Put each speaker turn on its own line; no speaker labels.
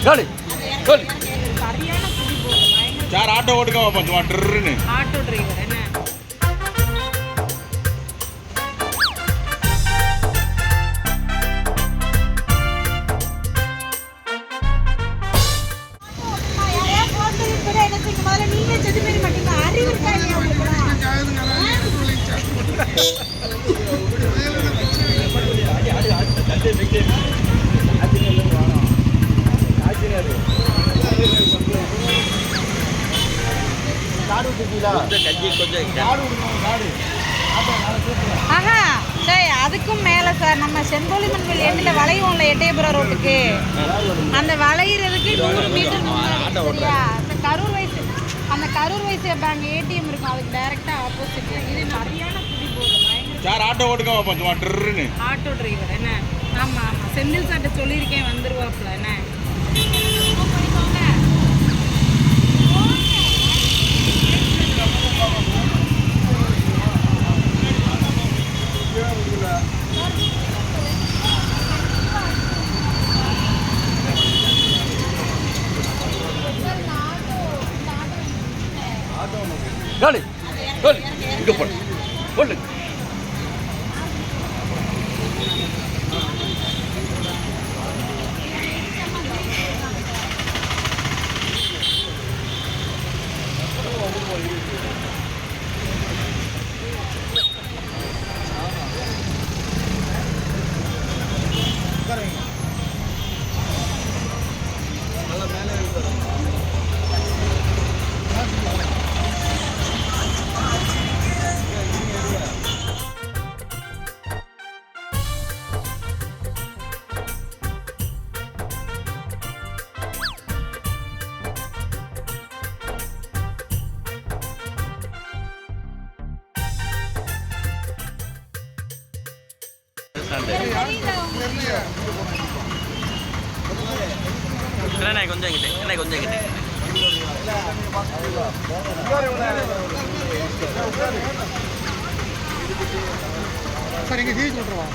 சொல்லு சொல்லு
சரியான புடி போகுது பயங்கர
சார் ஆட்டோ ஓட்டுக்க கொஞ்சம் ட்ருன்னு
ஆட்டோ டிரைவர் என்ன ஆஹா சரி அதுக்கும் மேலே சார் நம்ம செந்தோலிமன் வெளி எண்டில் வளையும்ல எட்டயபுரம் ரோட்டுக்கு அந்த வளையிறதுக்கு 100 மீட்டர் சரியா அந்த கரூர் வைசிய பேங்க் ஏடிஎம் இருக்கும் அதுக்கு டைரெக்டாக ஆப்போசிட் இது சரியான புடி போகுது பயங்கர
சார் ஆட்டோ ஓட்டுக்க கொஞ்சம் ட்ருன்னு
ஆட்டோ டிரைவர் என்ன ஆமாம் ஆமாம் செந்தில் சார்ட்ட சொல்லியிருக்கேன் வந்துருவாப்புல என்ன
சொல்லு சொல்லு இங்கே போடு சொல்லு
கொஞ்சம் கிட்ட
சார் எங்க ஜீவி சொல்றோம்